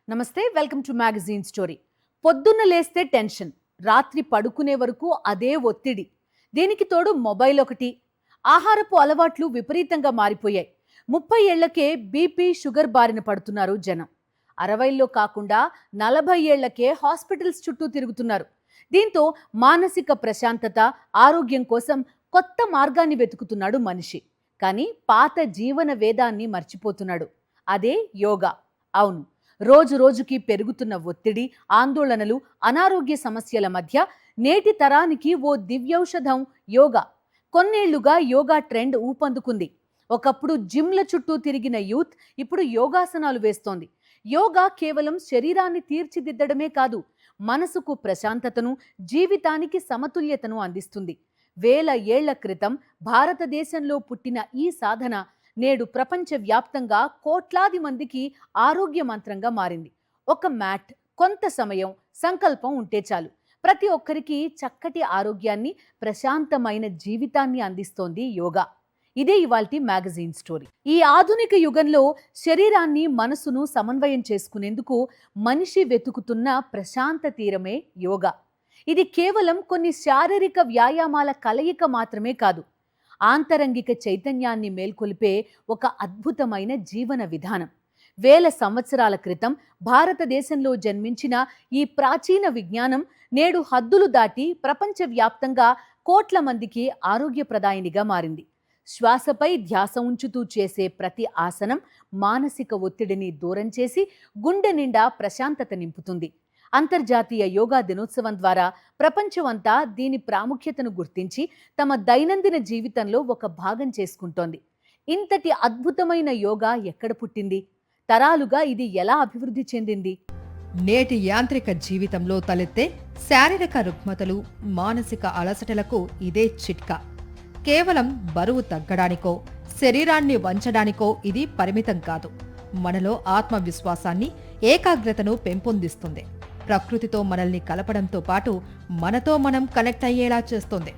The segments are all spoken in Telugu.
నమస్తే, వెల్కమ్ టు మ్యాగజైన్ స్టోరీ. పొద్దున్న లేస్తే టెన్షన్, రాత్రి పడుకునే వరకు అదే ఒత్తిడి. దీనికి తోడు మొబైల్ ఒకటి. ఆహారపు అలవాట్లు విపరీతంగా మారిపోయాయి. 30 ఏళ్లకే బీపీ, షుగర్ బారిన పడుతున్నారు జనం. 60లో కాకుండా 40 ఏళ్లకే హాస్పిటల్స్ చుట్టూ తిరుగుతున్నారు. దీంతో మానసిక ప్రశాంతత, ఆరోగ్యం కోసం కొత్త మార్గాన్ని వెతుకుతున్నాడు మనిషి. కానీ పాత జీవన వేదాన్ని మర్చిపోతున్నాడు. అదే యోగా. అవును, రోజు రోజుకి పెరుగుతున్న ఒత్తిడి, ఆందోళనలు, అనారోగ్య సమస్యల మధ్య నేటి తరానికి ఓ దివ్యౌషధం యోగా. కొన్నేళ్లుగా యోగా ట్రెండ్ ఊపందుకుంది. ఒకప్పుడు జిమ్ల చుట్టూ తిరిగిన యూత్ ఇప్పుడు యోగాసనాలు వేస్తోంది. యోగా కేవలం శరీరాన్ని తీర్చిదిద్దడమే కాదు, మనసుకు ప్రశాంతతను, జీవితానికి సమతుల్యతను అందిస్తుంది. వేల ఏళ్ల క్రితం భారతదేశంలో పుట్టిన ఈ సాధన నేడు ప్రపంచవ్యాప్తంగా కోట్లాది మందికి ఆరోగ్య మంత్రంగా మారింది. ఒక మ్యాట్, కొంత సమయం, సంకల్పం ఉంటే చాలు ప్రతి ఒక్కరికి చక్కటి ఆరోగ్యాన్ని, ప్రశాంతమైన జీవితాన్ని అందిస్తోంది యోగా. ఇదే ఇవాల్టి మ్యాగజైన్ స్టోరీ. ఈ ఆధునిక యుగంలో శరీరాన్ని, మనసును సమన్వయం చేసుకునేందుకు మనిషి వెతుకుతున్న ప్రశాంత తీరమే యోగా. ఇది కేవలం కొన్ని శారీరక వ్యాయామాల కలయిక మాత్రమే కాదు, ఆంతరంగిక చైతన్యాన్ని మేల్కొలిపే ఒక అద్భుతమైన జీవన విధానం. వేల సంవత్సరాల క్రితం భారతదేశంలో జన్మించిన ఈ ప్రాచీన విజ్ఞానం నేడు హద్దులు దాటి ప్రపంచవ్యాప్తంగా కోట్ల మందికి ఆరోగ్యప్రదాయినిగా మారింది. శ్వాసపై ధ్యాస ఉంచుతూ చేసే ప్రతి ఆసనం మానసిక ఒత్తిడిని దూరం చేసి గుండె నిండా ప్రశాంతత నింపుతుంది. అంతర్జాతీయ యోగా దినోత్సవం ద్వారా ప్రపంచమంతా దీని ప్రాముఖ్యతను గుర్తించి తమ దైనందిన జీవితంలో ఒక భాగం చేసుకుంటోంది. ఇంతటి అద్భుతమైన యోగా ఎక్కడ పుట్టింది? తరాలుగా ఇది ఎలా అభివృద్ధి చెందింది? నేటి యాంత్రిక జీవితంలో తలెత్తే శారీరక రుగ్మతలు, మానసిక అలసటలకు ఇదే చిట్కా. కేవలం బరువు తగ్గడానికో, శరీరాన్ని వంచడానికో ఇది పరిమితం కాదు. మనలో ఆత్మవిశ్వాసాన్ని, ఏకాగ్రతను పెంపొందిస్తుంది. ప్రకృతితో మనల్ని కలపడంతో పాటు మనతో మనం కనెక్ట్ అయ్యేలా చేస్తుంది.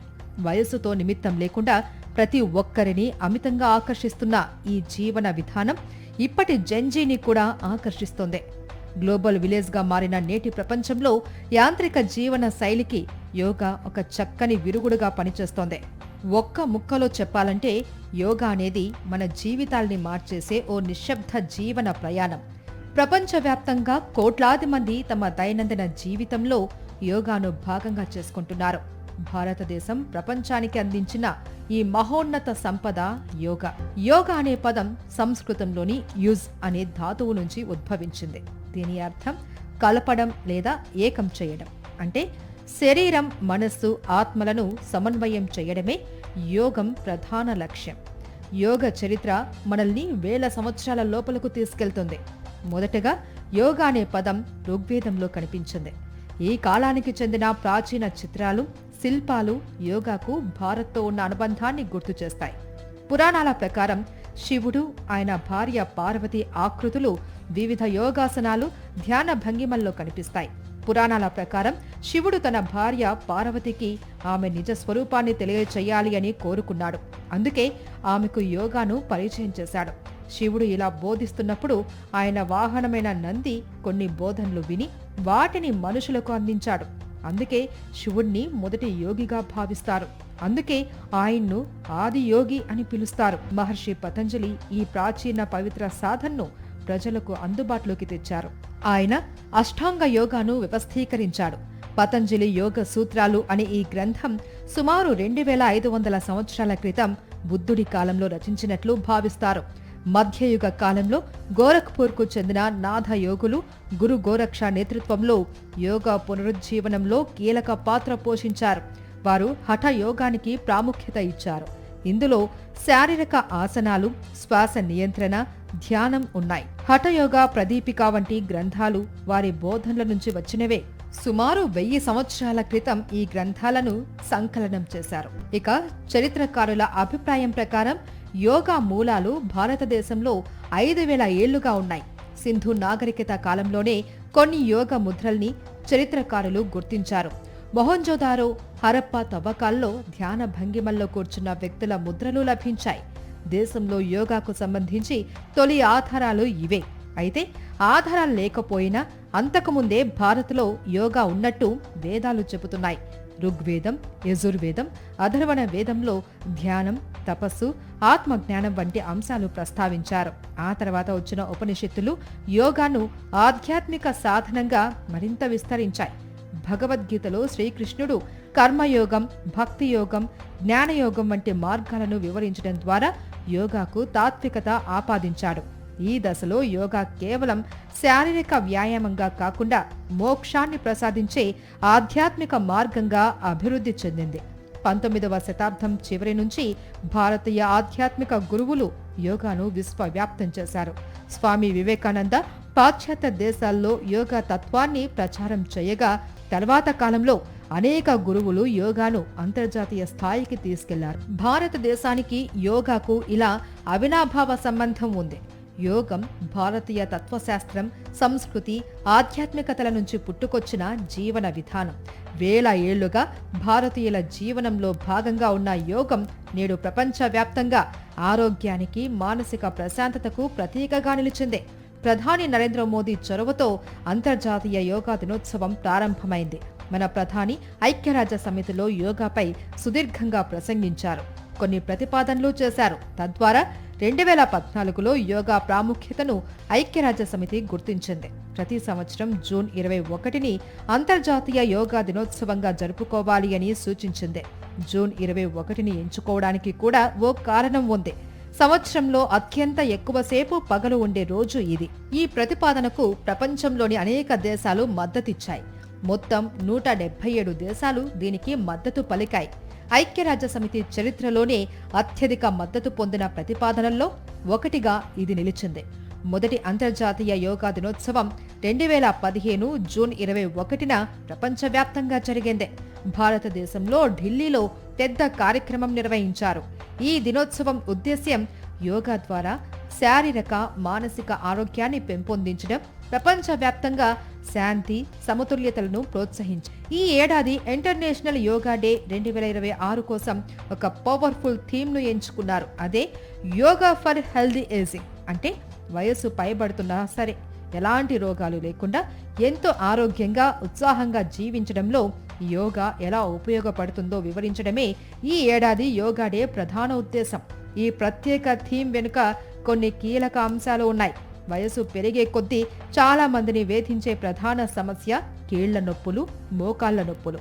వయస్సుతో నిమిత్తం లేకుండా ప్రతి ఒక్కరిని అమితంగా ఆకర్షిస్తున్న ఈ జీవన విధానం ఇప్పటి జెన్జీని కూడా ఆకర్షిస్తోంది. గ్లోబల్ విలేజ్గా మారిన నేటి ప్రపంచంలో యాంత్రిక జీవన శైలికి యోగా ఒక చక్కని విరుగుడుగా పనిచేస్తోంది. ఒక్క ముక్కలో చెప్పాలంటే యోగా అనేది మన జీవితాల్ని మార్చేసే ఓ నిశ్శబ్ద జీవన ప్రయాణం. ప్రపంచవ్యాప్తంగా కోట్లాది మంది తమ దైనందిన జీవితంలో యోగాను భాగంగా చేసుకుంటున్నారు. భారతదేశం ప్రపంచానికి అందించిన ఈ మహోన్నత సంపద యోగా. యోగా అనే పదం సంస్కృతంలోని యుజ్ అనే ధాతువు నుంచి ఉద్భవించింది. దీని అర్థం కలపడం లేదా ఏకం చేయడం. అంటే శరీరం, మనస్సు, ఆత్మలను సమన్వయం చేయడమే యోగం ప్రధాన లక్ష్యం. యోగ చరిత్ర మనల్ని వేల సంవత్సరాల లోపలకు తీసుకెళ్తుంది. మొదటగా యోగా అనే పదం ఋగ్వేదంలో కనిపించింది. ఈ కాలానికి చెందిన ప్రాచీన చిత్రాలు, శిల్పాలు యోగాకు భారత్తో ఉన్న అనుబంధాన్ని గుర్తు చేస్తాయి. పురాణాల ప్రకారం శివుడు, ఆయన భార్య పార్వతి ఆకృతులు వివిధ యోగాసనాలు, ధ్యాన భంగిమల్లో కనిపిస్తాయి. పురాణాల ప్రకారం శివుడు తన భార్య పార్వతికి ఆమె నిజ స్వరూపాన్ని తెలియచేయాలి అని కోరుకున్నాడు. అందుకే ఆమెకు యోగాను పరిచయం చేశాడు. శివుడు ఇలా బోధిస్తున్నప్పుడు ఆయన వాహనమైన నంది కొన్ని బోధనలు విని వాటిని మనుషులకు అందించాడు. అందుకే శివుణ్ణి మొదటి యోగిగా భావిస్తారు. అందుకే ఆయన్ను ఆది యోగి అని పిలుస్తారు. మహర్షి పతంజలి ఈ ప్రాచీన పవిత్ర సాధనను ప్రజలకు అందుబాటులోకి తెచ్చారు. ఆయన అష్టాంగ యోగాను వ్యవస్థీకరించాడు. పతంజలి యోగ సూత్రాలు అనే ఈ గ్రంథం సుమారు 2500 సంవత్సరాల క్రితం బుద్ధుడి కాలంలో రచించినట్లు భావిస్తారు. మధ్యయుగ కాలంలో గోరఖ్పూర్కు చెందిన నాథ యోగులు గురు గోరక్ష నేతృత్వంలో యోగా పునరుజ్జీవనంలో కీలక పాత్ర పోషించారు. వారు హఠ యోగానికి ప్రాముఖ్యత ఇచ్చారు. ఇందులో శారీరక ఆసనాలు, శ్వాస నియంత్రణ, ధ్యానం ఉన్నాయి. హఠయోగా ప్రదీపిక వంటి గ్రంథాలు వారి బోధనల నుంచి వచ్చినవే. సుమారు 1000 సంవత్సరాల క్రితం ఈ గ్రంథాలను సంకలనం చేశారు. ఇక చరిత్రకారుల అభిప్రాయం ప్రకారం యోగా మూలాలు భారతదేశంలో 5000 ఏళ్లుగా ఉన్నాయి. సింధు నాగరికత కాలంలోనే కొన్ని యోగ ముద్రల్ని చరిత్రకారులు గుర్తించారు. మొహంజోదారో, హరప్ప తవ్వకాల్లో ధ్యాన భంగిమల్లో కూర్చున్న వ్యక్తుల ముద్రలు లభించాయి. దేశంలో యోగాకు సంబంధించి తొలి ఆధారాలు ఇవే. అయితే ఆధారాలు లేకపోయినా అంతకుముందే భారత్లో యోగా ఉన్నట్టు వేదాలు చెబుతున్నాయి. ఋగ్వేదం, యజుర్వేదం, అథర్వణ వేదంలో ధ్యానం, తపస్సు, ఆత్మజ్ఞానం వంటి అంశాలు ప్రస్తావించారు. ఆ తర్వాత వచ్చిన ఉపనిషత్తులు యోగాను ఆధ్యాత్మిక సాధనంగా మరింత విస్తరించాయి. భగవద్గీతలో శ్రీకృష్ణుడు కర్మయోగం, భక్తి యోగం, జ్ఞానయోగం వంటి మార్గాలను వివరించడం ద్వారా యోగాకు తాత్వికత ఆపాదించాడు. ఈ దశలో యోగా కేవలం శారీరక వ్యాయామంగా కాకుండా మోక్షాన్ని ప్రసాదించే ఆధ్యాత్మిక మార్గంగా అభివృద్ధి చెందింది. 19వ శతాబ్దం చివరి నుంచి భారతీయ ఆధ్యాత్మిక గురువులు యోగాను విశ్వవ్యాప్తం చేశారు. స్వామి వివేకానంద పాశ్చాత్య దేశాల్లో యోగా తత్వాన్ని ప్రచారం చేయగా, తర్వాత కాలంలో అనేక గురువులు యోగాను అంతర్జాతీయ స్థాయికి తీసుకెళ్లారు. భారతదేశానికి యోగాకు ఇలా అవినాభావ సంబంధం ఉంది. యోగం భారతీయ తత్వశాస్త్రం, సంస్కృతి, ఆధ్యాత్మికతల నుంచి పుట్టుకొచ్చిన జీవన విధానం. వేల ఏళ్లుగా భారతీయుల జీవనంలో భాగంగా ఉన్న యోగం నేడు ప్రపంచవ్యాప్తంగా ఆరోగ్యానికి, మానసిక ప్రశాంతతకు ప్రతీకగా నిలిచింది. ప్రధాని నరేంద్ర మోదీ చొరవతో అంతర్జాతీయ యోగా దినోత్సవం ప్రారంభమైంది. మన ప్రధాని ఐక్యరాజ్య సమితిలో యోగాపై సుదీర్ఘంగా ప్రసంగించారు, కొన్ని ప్రతిపాదనలు చేశారు. తద్వారా 2014లో యోగా ప్రాముఖ్యతను ఐక్యరాజ్య సమితి గుర్తించింది. ప్రతి సంవత్సరం జూన్ 21ని అంతర్జాతీయ యోగా దినోత్సవంగా జరుపుకోవాలి అని సూచించింది. జూన్ 21ని ఎంచుకోవడానికి కూడా ఓ కారణం ఉంది. సంవత్సరంలో అత్యంత ఎక్కువసేపు పగలు ఉండే రోజు ఇది. ఈ ప్రతిపాదనకు ప్రపంచంలోని అనేక దేశాలు మద్దతిచ్చాయి. మొత్తం 177 దేశాలు దీనికి మద్దతు పలికాయి. ఐక్యరాజ్య సమితి చరిత్రలోనే అత్యధిక మద్దతు పొందిన ప్రతిపాదనల్లో ఒకటిగా ఇది నిలిచింది. మొదటి అంతర్జాతీయ యోగా దినోత్సవం 2015 జూన్ 21న ప్రపంచవ్యాప్తంగా జరిగింది. భారతదేశంలో ఢిల్లీలో పెద్ద కార్యక్రమం నిర్వహించారు. ఈ దినోత్సవం ఉద్దేశ్యం యోగా ద్వారా శారీరక, మానసిక ఆరోగ్యాన్ని పెంపొందించడం, ప్రపంచవ్యాప్తంగా శాంతి, సమతుల్యతలను ప్రోత్సహించారు. ఈ ఏడాది ఇంటర్నేషనల్ యోగా డే 2026 కోసం ఒక పవర్ఫుల్ థీమ్ ను ఎంచుకున్నారు. అదే యోగా ఫర్ హెల్దీ ఏజింగ్. అంటే వయస్సు పైబడుతున్నా సరే ఎలాంటి రోగాలు లేకుండా ఎంతో ఆరోగ్యంగా, ఉత్సాహంగా జీవించడంలో యోగా ఎలా ఉపయోగపడుతుందో వివరించడమే ఈ ఏడాది యోగా డే ప్రధాన ఉద్దేశం. ఈ ప్రత్యేక థీమ్ వెనుక కొన్ని కీలక అంశాలు ఉన్నాయి. వయసు పెరిగే కొద్దీ చాలా మందిని వేధించే ప్రధాన సమస్య కీళ్ల నొప్పులు, మోకాళ్ల నొప్పులు.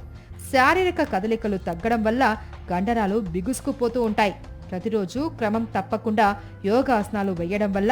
శారీరక కదలికలు తగ్గడం వల్ల కండరాలు బిగుసుకుపోతూ ఉంటాయి. ప్రతిరోజు క్రమం తప్పకుండా యోగాసనాలు వేయడం వల్ల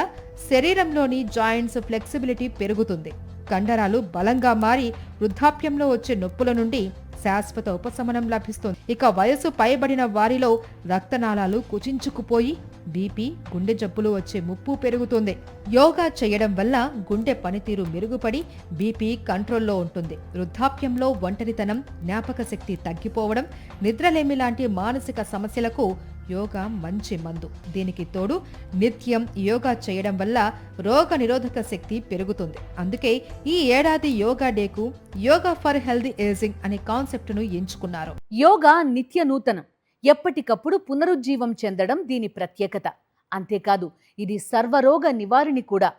శరీరంలోని జాయింట్స్ ఫ్లెక్సిబిలిటీ పెరుగుతుంది. కండరాలు బలంగా మారి వృద్ధాప్యంలో వచ్చే నొప్పుల నుండి శాశ్వత ఉపశమనం లభిస్తుంది. ఇక వయసు పైబడిన వారిలో రక్తనాళాలు కుచించుకుపోయి బీపీ, గుండె జబ్బులు వచ్చే ముప్పు పెరుగుతుంది. యోగా చేయడం వల్ల గుండె పనితీరు మెరుగుపడి బీపీ కంట్రోల్లో ఉంటుంది. వృద్ధాప్యంలో ఒంటరితనం, జ్ఞాపక శక్తి తగ్గిపోవడం, నిద్రలేమి లాంటి మానసిక సమస్యలకు యోగా మంచి మందు. దీనికి తోడు నిత్యం యోగా చేయడం వల్ల రోగ నిరోధక శక్తి పెరుగుతుంది. అందుకే ఈ ఏడాది యోగా డేకు యోగా ఫర్ హెల్దీ ఏజింగ్ అనే కాన్సెప్ట్ను ఎంచుకున్నారు. యోగా నిత్య నూతనం, ఎప్పటికప్పుడు పునరుజ్జీవం చెందడం దీని ప్రత్యేకత. అంతేకాదు, ఇది సర్వరోగ నివారిణి కూడా.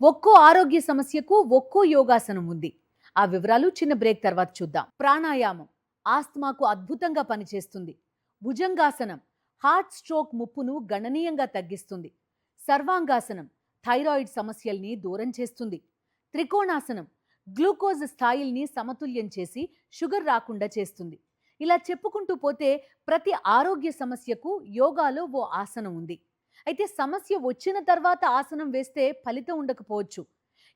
ఒక్కో ఆరోగ్య సమస్యకు ఒక్కో యోగాసనం ఉంది. ఆ వివరాలు చిన్న బ్రేక్ తర్వాత చూద్దాం. ప్రాణాయామం ఆస్తమాకు అద్భుతంగా పనిచేస్తుంది. భుజంగాసనం హార్ట్ స్ట్రోక్ ముప్పును గణనీయంగా తగ్గిస్తుంది. సర్వాంగాసనం థైరాయిడ్ సమస్యల్ని దూరం చేస్తుంది. త్రికోణాసనం గ్లూకోజ్ స్థాయిల్ని సమతుల్యం చేసి షుగర్ రాకుండా చేస్తుంది. ఇలా చెప్పుకుంటూ పోతే ప్రతి ఆరోగ్య సమస్యకు యోగాలో ఓ ఆసనం ఉంది. అయితే సమస్య వచ్చిన తర్వాత ఆసనం వేస్తే ఫలితం ఉండకపోవచ్చు.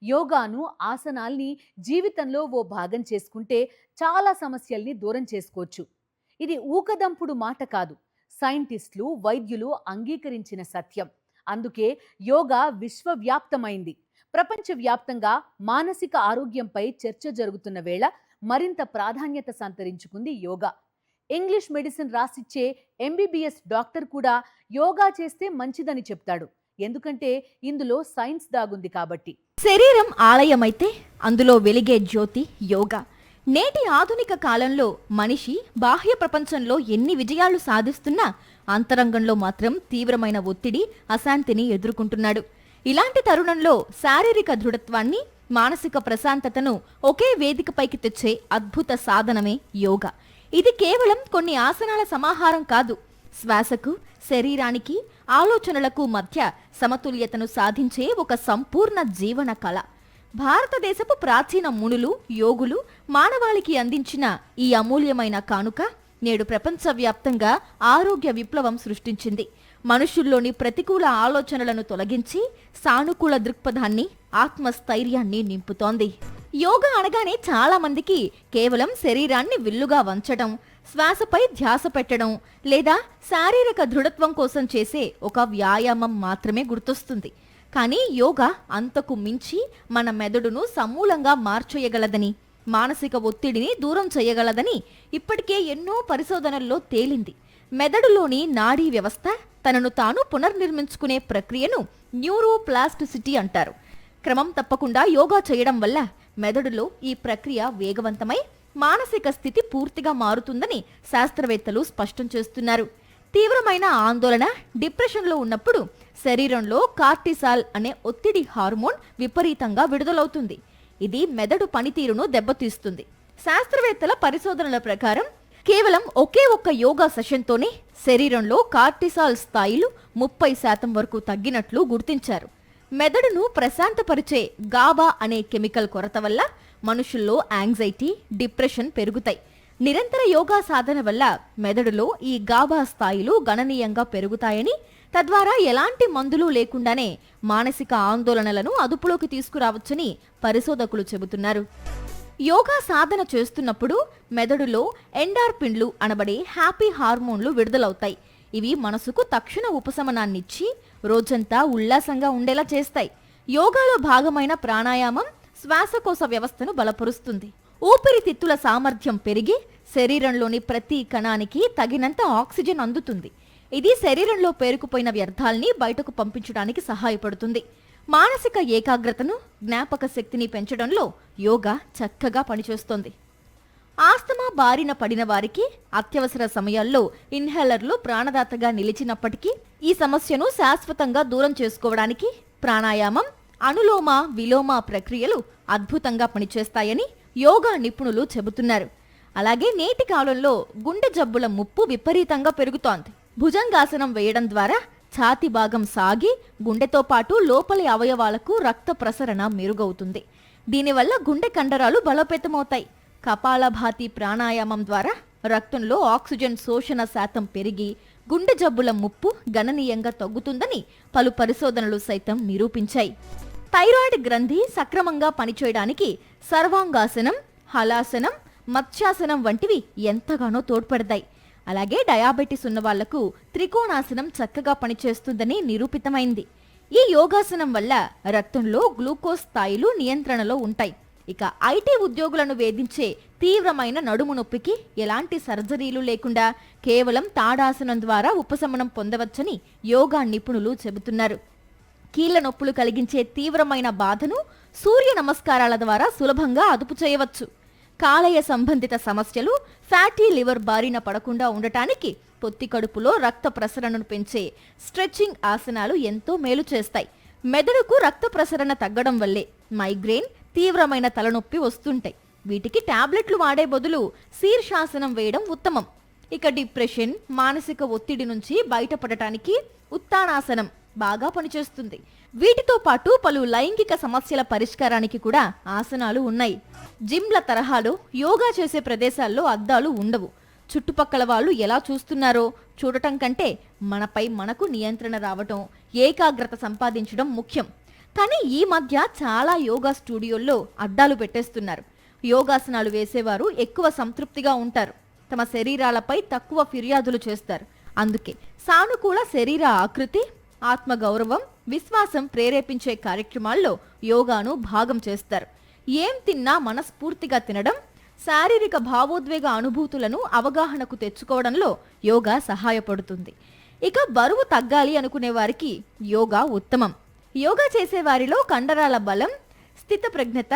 యోగాను, ఆసనాల్ని జీవితంలో ఓ భాగం చేసుకుంటే చాలా సమస్యల్ని దూరం చేసుకోవచ్చు. ఇది ఊకదంపుడు మాట కాదు, సైంటిస్టులు, వైద్యులు అంగీకరించిన సత్యం. అందుకే యోగా విశ్వవ్యాప్తమైంది. ప్రపంచవ్యాప్తంగా మానసిక ఆరోగ్యంపై చర్చ జరుగుతున్న వేళ మరింత ప్రాధాన్యత సంతరించుకుంది యోగా. ఇంగ్లీష్ మెడిసిన్ రాసిచ్చే ఎంబీబీఎస్ డాక్టర్ కూడా యోగా చేస్తే మంచిదని చెప్తాడు. ఎందుకంటే ఇందులో సైన్స్ దాగుంది కాబట్టి. శరీరం ఆలయమైతే అందులో వెలిగే జ్యోతి యోగా. నేటి ఆధునిక కాలంలో మనిషి బాహ్య ప్రపంచంలో ఎన్ని విజయాలు సాధిస్తున్నా అంతరంగంలో మాత్రం తీవ్రమైన ఒత్తిడి, అశాంతిని ఎదుర్కొంటున్నాడు. ఇలాంటి తరుణంలో శారీరక దృఢత్వాన్ని, మానసిక ప్రశాంతతను ఒకే వేదికపైకి తెచ్చే అద్భుత సాధనమే యోగా. ఇది కేవలం కొన్ని ఆసనాల సమాహారం కాదు, శ్వాసకు, శరీరానికి, ఆలోచనలకు మధ్య సమతుల్యతను సాధించే ఒక సంపూర్ణ జీవన కళ. భారతదేశపు ప్రాచీన మునులు, యోగులు మానవాళికి అందించిన ఈ అమూల్యమైన కానుక నేడు ప్రపంచవ్యాప్తంగా ఆరోగ్య విప్లవం సృష్టించింది. మనుషుల్లోని ప్రతికూల ఆలోచనలను తొలగించి సానుకూల దృక్పథాన్ని, ఆత్మస్థైర్యాన్ని నింపుతోంది. యోగా అనగానే చాలా మందికి కేవలం శరీరాన్ని విల్లుగా వంచడం, శ్వాసపై ధ్యాస పెట్టడం లేదా శారీరక దృఢత్వం కోసం చేసే ఒక వ్యాయామం మాత్రమే గుర్తొస్తుంది. కానీ యోగా అంతకు మించి మన మెదడును సమూలంగా మార్చేయగలదని, మానసిక ఒత్తిడిని దూరం చేయగలదని ఇప్పటికే ఎన్నో పరిశోధనల్లో తేలింది. మెదడులోని నాడీ వ్యవస్థ తనను తాను పునర్నిర్మించుకునే ప్రక్రియను న్యూరోప్లాస్టిసిటీ అంటారు. క్రమం తప్పకుండా యోగా చేయడం వల్ల మెదడులో ఈ ప్రక్రియ వేగవంతమై మానసిక స్థితి పూర్తిగా మారుతుందని శాస్త్రవేత్తలు స్పష్టం చేస్తున్నారు. తీవ్రమైన ఆందోళన, డిప్రెషన్లో ఉన్నప్పుడు శరీరంలో కార్టిసాల్ అనే ఒత్తిడి హార్మోన్ విపరీతంగా విడుదలవుతుంది. ఇది మెదడు పనితీరును దెబ్బతీస్తుంది. శాస్త్రవేత్తల పరిశోధనల ప్రకారం కేవలం ఒకే ఒక్క యోగా సెషన్తోనే శరీరంలో కార్టిసాల్ స్థాయిలు 30% వరకు తగ్గినట్లు గుర్తించారు. మెదడును ప్రశాంతపరిచే గాబా అనే కెమికల్ కొరత వల్ల మనుషుల్లో యాంగ్జైటీ, డిప్రెషన్ పెరుగుతాయి. నిరంతర యోగా సాధన వల్ల మెదడులో ఈ గాబా స్థాయిలు గణనీయంగా పెరుగుతాయని, తద్వారా ఎలాంటి మందులు లేకుండానే మానసిక ఆందోళనలను అదుపులోకి తీసుకురావచ్చని పరిశోధకులు చెబుతున్నారు. యోగా సాధన చేస్తున్నప్పుడు మెదడులో ఎండార్ఫిన్లు అనబడే హ్యాపీ హార్మోన్లు విడుదలవుతాయి. ఇవి మనసుకు తక్షణ ఉపశమనాన్నిచ్చి రోజంతా ఉల్లాసంగా ఉండేలా చేస్తాయి. యోగాలో భాగమైన ప్రాణాయామం శ్వాసకోశ వ్యవస్థను బలపరుస్తుంది. ఊపిరితిత్తుల సామర్థ్యం పెరిగి శరీరంలోని ప్రతి కణానికి తగినంత ఆక్సిజన్ అందుతుంది. ఇది శరీరంలో పేరుకుపోయిన వ్యర్థాల్ని బయటకు పంపించడానికి సహాయపడుతుంది. మానసిక ఏకాగ్రతను, జ్ఞాపక శక్తిని పెంచడంలో యోగా చక్కగా పనిచేస్తోంది. ఆస్తమా బారిన పడిన వారికి అత్యవసర సమయాల్లో ఇన్హేలర్లు ప్రాణదాతగా నిలిచినప్పటికీ ఈ సమస్యను శాశ్వతంగా దూరం చేసుకోవడానికి ప్రాణాయామం, అనులోమ విలోమ ప్రక్రియలు అద్భుతంగా పనిచేస్తాయని యోగా నిపుణులు చెబుతున్నారు. అలాగే నేటి కాలంలో గుండె జబ్బుల ముప్పు విపరీతంగా పెరుగుతోంది. భుజంగాసనం వేయడం ద్వారా ఛాతి భాగం సాగి గుండెతో పాటు లోపలి అవయవాలకు రక్త ప్రసరణ మెరుగవుతుంది. దీనివల్ల గుండె కండరాలు బలోపేతమవుతాయి. కపాలభాతి ప్రాణాయామం ద్వారా రక్తంలో ఆక్సిజన్ శోషణ శాతం పెరిగి గుండె జబ్బుల ముప్పు గణనీయంగా తగ్గుతుందని పలు పరిశోధనలు సైతం నిరూపించాయి. థైరాయిడ్ గ్రంథి సక్రమంగా పనిచేయడానికి సర్వాంగాసనం, హలాసనం, మత్స్యాసనం వంటివి ఎంతగానో తోడ్పడతాయి. అలాగే డయాబెటిస్ ఉన్న వాళ్లకు త్రికోణాసనం చక్కగా పనిచేస్తుందని నిరూపితమైంది. ఈ యోగాసనం వల్ల రక్తంలో గ్లూకోజ్ స్థాయిలు నియంత్రణలో ఉంటాయి. ఇక ఐటీ ఉద్యోగులను వేధించే తీవ్రమైన నడుము నొప్పికి ఎలాంటి సర్జరీలు లేకుండా కేవలం తాడాసనం ద్వారా ఉపశమనం పొందవచ్చని యోగా నిపుణులు చెబుతున్నారు. కీళ్ల నొప్పులు కలిగించే తీవ్రమైన బాధను సూర్య నమస్కారాల ద్వారా సులభంగా అదుపు చేయవచ్చు. కాలేయ సంబంధిత సమస్యలు, ఫ్యాటీ లివర్ బారిన పడకుండా ఉండటానికి పొత్తి కడుపులో రక్త ప్రసరణను పెంచే స్ట్రెచ్చింగ్ ఆసనాలు ఎంతో మేలు చేస్తాయి. మెదడుకు రక్త ప్రసరణ తగ్గడం వల్లే మైగ్రేన్, తీవ్రమైన తలనొప్పి వస్తుంటాయి. వీటికి టాబ్లెట్లు వాడే బదులు శీర్షాసనం వేయడం ఉత్తమం. ఇక డిప్రెషన్, మానసిక ఒత్తిడి నుంచి బయటపడటానికి ఉత్తానాసనం బాగా పనిచేస్తుంది. వీటితో పాటు పలు లైంగిక సమస్యల పరిష్కారానికి కూడా ఆసనాలు ఉన్నాయి. జిమ్ల తరహాలో యోగా చేసే ప్రదేశాల్లో అద్దాలు ఉండవు. చుట్టుపక్కల వాళ్ళు ఎలా చూస్తున్నారో చూడటం కంటే మనపై మనకు నియంత్రణ రావటం, ఏకాగ్రత సంపాదించడం ముఖ్యం. కానీ ఈ మధ్య చాలా యోగా స్టూడియోల్లో అద్దాలు పెట్టేస్తున్నారు. యోగాసనాలు వేసేవారు ఎక్కువ సంతృప్తిగా ఉంటారు. తమ శరీరాలపై తక్కువ ఫిర్యాదులు చేస్తారు. అందుకే సానుకూల శరీర ఆకృతి, ఆత్మగౌరవం, విశ్వాసం ప్రేరేపించే కార్యక్రమాల్లో యోగాను భాగం చేస్తారు. ఏం తిన్నా మనస్ఫూర్తిగా తినడం, శారీరక భావోద్వేగ అనుభూతులను అవగాహనకు తెచ్చుకోవడంలో యోగా సహాయపడుతుంది. ఇక బరువు తగ్గాలి అనుకునే వారికి యోగా ఉత్తమం. యోగా చేసేవారిలో కండరాల బలం, స్థితప్రజ్ఞత,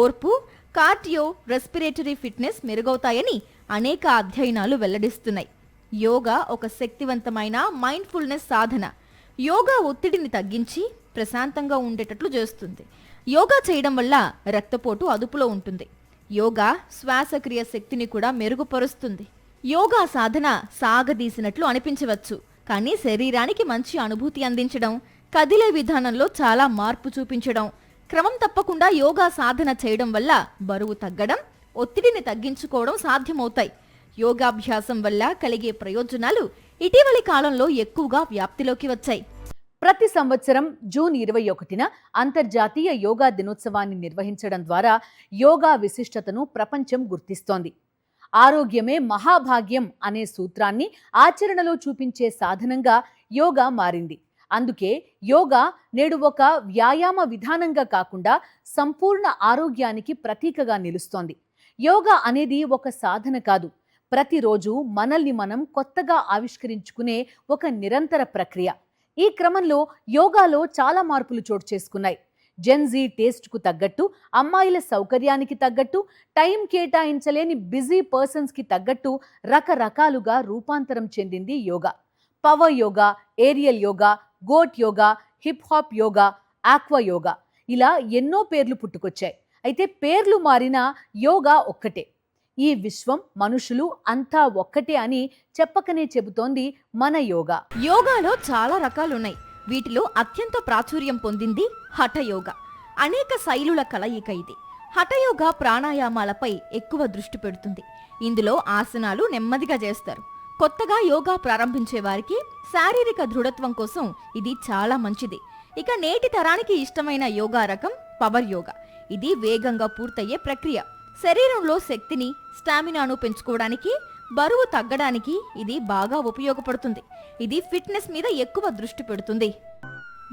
ఓర్పు, కార్డియో రెస్పిరేటరీ ఫిట్నెస్ మెరుగవుతాయని అనేక అధ్యయనాలు వెల్లడిస్తున్నాయి. యోగా ఒక శక్తివంతమైన మైండ్ఫుల్నెస్ సాధన. యోగా ఒత్తిడిని తగ్గించి ప్రశాంతంగా ఉండేటట్లు చేస్తుంది. యోగా చేయడం వల్ల రక్తపోటు అదుపులో ఉంటుంది. యోగా శ్వాసక్రియ శక్తిని కూడా మెరుగుపరుస్తుంది. యోగా సాధన సాగదీసినట్లు అనిపించవచ్చు, కానీ శరీరానికి మంచి అనుభూతి అందించడం, కదిలే విధానంలో చాలా మార్పు చూపించడం, క్రమం తప్పకుండా యోగా సాధన చేయడం వల్ల బరువు తగ్గడం, ఒత్తిడిని తగ్గించుకోవడం సాధ్యమవుతాయి. యోగాభ్యాసం వల్ల కలిగే ప్రయోజనాలు ఇటీవలి కాలంలో ఎక్కువగా వ్యాప్తిలోకి వచ్చాయి. ప్రతి సంవత్సరం జూన్ 21న అంతర్జాతీయ యోగా దినోత్సవాన్ని నిర్వహించడం ద్వారా యోగా విశిష్టతను ప్రపంచం గుర్తిస్తోంది. ఆరోగ్యమే మహాభాగ్యం అనే సూత్రాన్ని ఆచరణలో చూపించే సాధనంగా యోగా మారింది. అందుకే యోగా నేడు ఒక వ్యాయామ విధానంగా కాకుండా సంపూర్ణ ఆరోగ్యానికి ప్రతీకగా నిలుస్తోంది. యోగా అనేది ఒక సాధన కాదు, ప్రతిరోజు మనల్ని మనం కొత్తగా ఆవిష్కరించుకునే ఒక నిరంతర ప్రక్రియ. ఈ క్రమంలో యోగాలో చాలా మార్పులు చోటు చేసుకున్నాయి. జెన్జీ టేస్ట్కు తగ్గట్టు, అమ్మాయిల సౌకర్యానికి తగ్గట్టు, టైం కేటాయించలేని బిజీ పర్సన్స్కి తగ్గట్టు రకరకాలుగా రూపాంతరం చెందింది yoga. Power yoga, aerial yoga, goat yoga, hip hop yoga, aqua yoga, ఇలా ఎన్నో పేర్లు పుట్టుకొచ్చాయి. అయితే పేర్లు మారినా యోగా ఒక్కటే. ఈ విశ్వం, మనుషులు అంతా ఒక్కటే అని చెప్పకనే చెబుతోంది మన యోగా. యోగాలో చాలా రకాలున్నాయి. వీటిలో అత్యంత ప్రాచుర్యం పొందింది హఠయోగా. అనేక శైలుల కలయిక ఇది. హఠయోగా ప్రాణాయామాలపై ఎక్కువ దృష్టి పెడుతుంది. ఇందులో ఆసనాలు నెమ్మదిగా చేస్తారు. కొత్తగా యోగా ప్రారంభించే వారికి శారీరక దృఢత్వం కోసం ఇది చాలా మంచిది. ఇక నేటి తరానికి ఇష్టమైన యోగా రకం పవర్ యోగా. ఇది వేగంగా పూర్తయ్యే ప్రక్రియ. శరీరంలో శక్తిని, స్టామినాను పెంచుకోవడానికి, బరువు తగ్గడానికి ఇది బాగా ఉపయోగపడుతుంది. ఇది ఫిట్నెస్ మీద ఎక్కువ దృష్టి పెడుతుంది.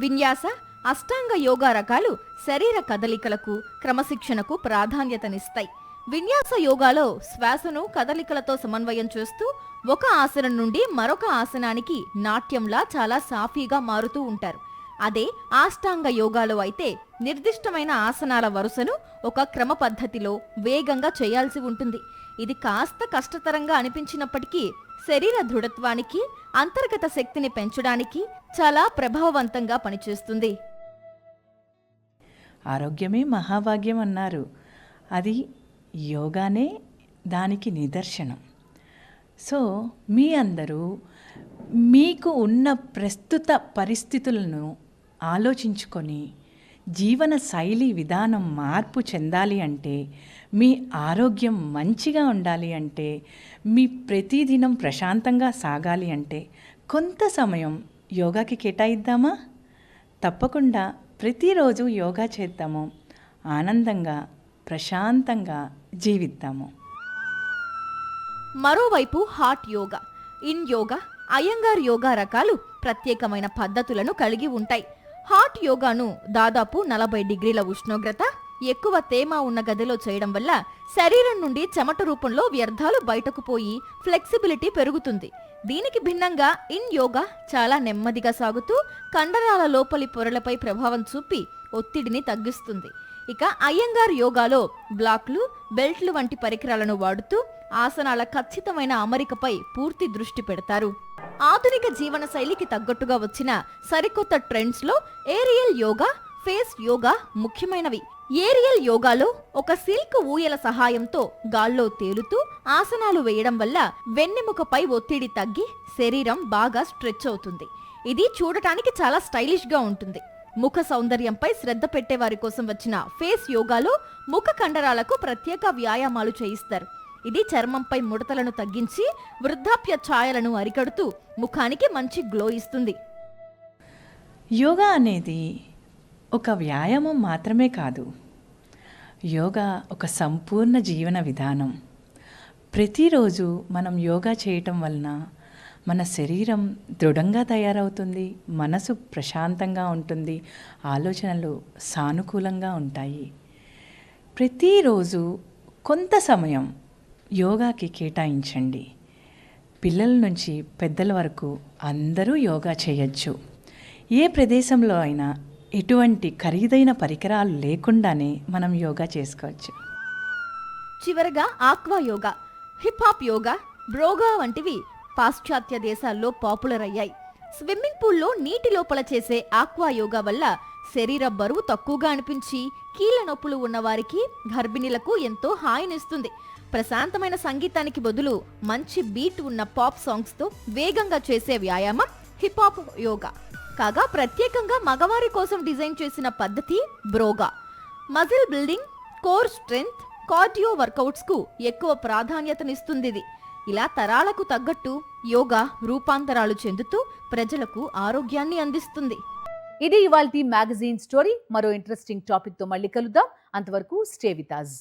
విన్యాస, అష్టాంగ యోగా రకాలు శరీర కదలికలకు, క్రమశిక్షణకు ప్రాధాన్యతనిస్తాయి. విన్యాస యోగాలో శ్వాసను కదలికలతో సమన్వయం చేస్తూ ఒక ఆసనం నుండి మరొక ఆసనానికి నాట్యంలా చాలా సాఫీగా మారుతూ ఉంటారు. అదే అష్టాంగ యోగాలో అయితే నిర్దిష్టమైన ఆసనాల వరుసను ఒక క్రమ పద్ధతిలో వేగంగా చేయాల్సి ఉంటుంది. ఇది కాస్త కష్టతరంగా అనిపించినప్పటికీ శరీర దృఢత్వానికి, అంతర్గత శక్తిని పెంచడానికి చాలా ప్రభావవంతంగా పనిచేస్తుంది. ఆరోగ్యమే మహాభాగ్యం అన్నారు. అది యోగానే దానికి నిదర్శనం. సో మీ అందరూ మీకు ఉన్న ప్రస్తుత పరిస్థితులను ఆలోచించుకొని జీవన శైలి విధానం మార్పు చెందాలి అంటే, మీ ఆరోగ్యం మంచిగా ఉండాలి అంటే, మీ ప్రతిదినం ప్రశాంతంగా సాగాలి అంటే కొంత సమయం యోగాకి కేటాయిద్దామా? తప్పకుండా ప్రతిరోజు యోగా చేద్దాము. ఆనందంగా, ప్రశాంతంగా జీవిద్దాము. మరోవైపు హాట్ యోగా, ఇన్ యోగా, అయ్యంగార్ యోగా రకాలు ప్రత్యేకమైన పద్ధతులను కలిగి ఉంటాయి. హాట్ యోగాను దాదాపు 40 డిగ్రీల ఉష్ణోగ్రత, ఎక్కువ తేమ ఉన్న గదిలో చేయడం వల్ల శరీరం నుండి చెమట రూపంలో వ్యర్థాలు బయటకు పోయి ఫ్లెక్సిబిలిటీ పెరుగుతుంది. దీనికి భిన్నంగా ఇన్ యోగా చాలా నెమ్మదిగా సాగుతూ కండరాల లోపలి పొరలపై ప్రభావం చూపి ఒత్తిడిని తగ్గిస్తుంది. ఇక అయ్యంగార్ యోగాలో బ్లాక్లు, బెల్ట్లు వంటి పరికరాలను వాడుతూ ఆసనాల ఖచ్చితమైన అమరికపై పూర్తి దృష్టి పెడతారు. ఆధునిక జీవన శైలికి తగ్గట్టుగా వచ్చిన సరికొత్త ట్రెండ్స్ లో ఏరియల్ యోగా, ఫేస్ యోగా ముఖ్యమైనవి. ఏరియల్ యోగాలో ఒక సిల్క్ ఊయల సహాయంతో గాల్లో తేలుతూ ఆసనాలు వేయడం వల్ల వెన్నెముకపై ఒత్తిడి తగ్గి శరీరం బాగా స్ట్రెచ్ అవుతుంది. ఇది చూడటానికి చాలా స్టైలిష్ గా ఉంటుంది. ముఖ సౌందర్యంపై శ్రద్ధ పెట్టేవారి కోసం వచ్చిన ఫేస్ యోగాలో ముఖ కండరాలకు ప్రత్యేక వ్యాయామాలు చేయిస్తారు. ఇది చర్మంపై ముడతలను తగ్గించి వృద్ధాప్య ఛాయలను అరికడుతూ ముఖానికి మంచి గ్లో ఇస్తుంది. యోగా అనేది ఒక వ్యాయామం మాత్రమే కాదు. యోగా ఒక సంపూర్ణ జీవన విధానం. ప్రతిరోజు మనం యోగా చేయటం వలన మన శరీరం దృఢంగా తయారవుతుంది, మనసు ప్రశాంతంగా ఉంటుంది, ఆలోచనలు సానుకూలంగా ఉంటాయి. ప్రతిరోజు కొంత సమయం యోగాకి కేటాయించండి. పిల్లల నుంచి పెద్దల వరకు అందరూ యోగా చేయొచ్చు. ఏ ప్రదేశంలో అయినా ఎటువంటి ఖరీదైన పరికరాలు లేకుండానే మనం యోగా చేసుకోవచ్చు. చివరగా aqua yoga, hip hop yoga, broga వంటివి పాశ్చాత్య దేశాల్లో పాపులర్ అయ్యాయి. స్విమ్మింగ్ పూల్లో నీటి లోపల చేసే ఆక్వా యోగా వల్ల శరీర బరువు తక్కువగా అనిపించి కీళ్ల నొప్పులు ఉన్నవారికి, గర్భిణీలకు ఎంతో హాయినిస్తుంది. ప్రశాంతమైన సంగీతానికి బదులు మంచి బీట్ ఉన్న పాప్ సాంగ్స్ తో వేగంగా చేసే వ్యాయామం హిప్ హాప్ యోగా. కాగా ప్రత్యేకంగా మగవారి కోసం డిజైన్ చేసిన పద్ధతి broga. Muscle building, core strength, cardio workouts కు ఎక్కువ ప్రాధాన్యతనిస్తుంది. ఇలా తరాలకు తగ్గట్టు యోగా రూపాంతరాలు చెందుతూ ప్రజలకు ఆరోగ్యాన్ని అందిస్తుంది. ఇది ఇవాల్టి మ్యాగజైన్ స్టోరీ. మరో ఇంట్రెస్టింగ్ టాపిక్ తో మళ్ళీ కలుద్దాం. అంతవరకు స్టే విత్ us.